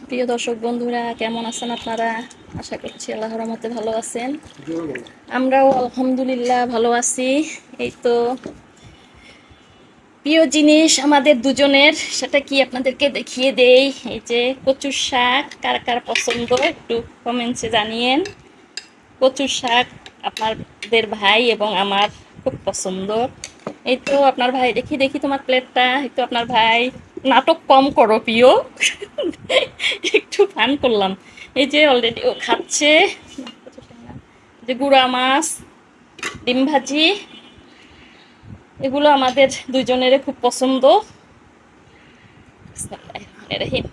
প্রিয় দর্শক বন্ধুরা, কেমন আছেন আপনারা? আশা করছি আল্লাহর রহমতে ভালো আছেন। আমরাও আলহামদুলিল্লাহ ভালো আছি। এই তো প্রিয় জিনিস আমাদের দুজনের, সেটা কি আপনাদেরকে দেখিয়ে দেই। এই যে কচুর শাক, কার কার পছন্দ একটু কমেন্টসে জানিয়েন। কচুর শাক আপনাদের ভাই এবং আমার খুব পছন্দ। এই তো আপনার ভাই, দেখি দেখি তোমার প্লেটটা। এই তো আপনার ভাই, নাটক কম করো প্রিয়, একটু ফান করলাম। এই যে অলরেডি ও খাচ্ছে। যে গুড়া মাছ, ডিম ভাজি, এগুলো আমাদের দুইজনের খুব পছন্দ। রহিম।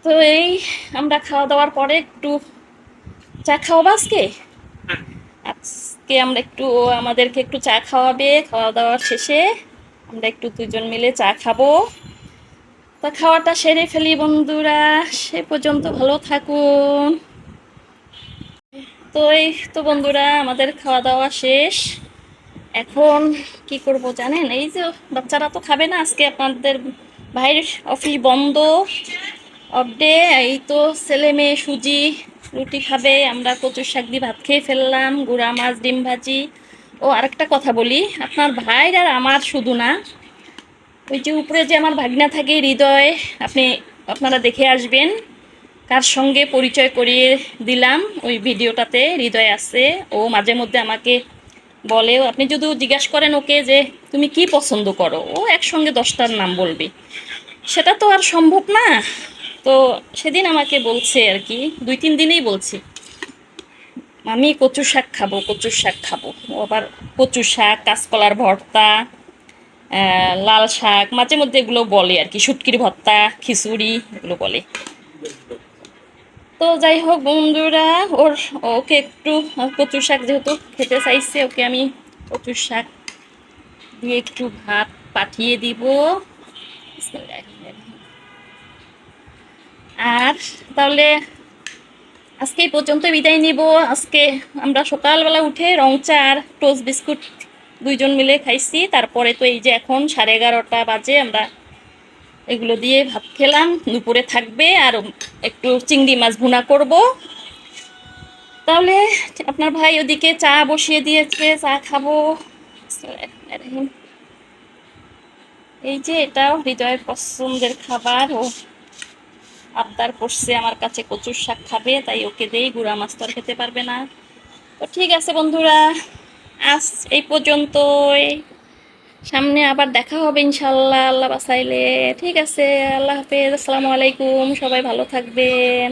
তো এই আমরা খাওয়া দাওয়ার পরে একটু চা খাওয়াবো আজকে। আজকে আমরা একটু, ও আমাদেরকে একটু চা খাওয়াবে। খাওয়া দাওয়ার শেষে আমরা একটু দুজন মিলে চা খাবো। তা খাওয়াটা সেরে ফেলি বন্ধুরা, সে পর্যন্ত ভালো থাকুন। তো এই তো বন্ধুরা, আমাদের খাওয়া দাওয়া শেষ। এখন কি করব জানেন? এই যে বাচ্চারা তো খাবে না আজকে, আপনাদের ভাইয়ের অফিস বন্ধ, অফ ডে। এই তো ছেলে মেয়ে সুজি রুটি খাবে, আমরা কচুর শাক দিয়ে ভাত খেয়ে ফেললাম, গুঁড়া মাছ, ডিম ভাজি। ও আরেকটা কথা বলি, আপনার ভাইর আর আমার শুধু না, ওই যে উপরে যে আমার ভাগনা থাকে হৃদয়, আপনি আপনারা দেখে আসবেন। কার সঙ্গে পরিচয় করিয়ে দিলাম ওই ভিডিওটাতে হৃদয় আছে। ও মাঝে মধ্যে আমাকে বলেও, আপনি যদি জিজ্ঞাসা করেন ওকে যে তুমি কি পছন্দ করো, ও একসঙ্গে 10টার নাম বলবে। সেটা তো আর সম্ভব না। তো সেদিন আমাকে বলছে আর কি, 2-3 দিনেই বলছি, আমি কচু শাক খাবো, কচুর শাক খাবো। ও আবার কচু শাক, কাঁচকলার ভর্তা, লাল শাক, মাঝে মধ্যে এগুলো বলে আর কি, শুটকির ভর্তা, খিচুড়ি, এগুলো বলে। তো যাই হোক বন্ধুরা, ওর ওকে একটু কচু শাক যেহেতু খেতে চাইছে, ওকে আমি কচু শাক দিয়ে একটু ভাত পাঠিয়ে দিব। আর তাহলে আজকে এই পর্যন্ত বিদায় নিব। আজকে আমরা সকালবেলা উঠে রং চা আর টোস্ট বিস্কুট দুইজন মিলে খাইছি। তারপরে তো এই যে এখন 11:30 বাজে, আমরা এগুলো দিয়ে ভাত খেলাম। দুপুরে থাকবে আর একটু চিংড়ি মাছ ভুনা করব। তাহলে আপনার ভাই ওদিকে চা বসিয়ে দিয়েছে, চা খাবো। এই যে এটাও হৃদয়ের পছন্দের খাবার। ও আবদার করছে আমার কাছে কচুর শাক খাবে, তাই ওকে দেই, গুঁড়া মাছ তো আর খেতে পারবে না। তো ঠিক আছে বন্ধুরা, আজ এই পর্যন্তই। সামনে আবার দেখা হবে ইনশাল্লাহ, আল্লাহ বাসাইলে। ঠিক আছে, আল্লাহ হাফেজ, আসসালামু আলাইকুম, সবাই ভালো থাকবেন।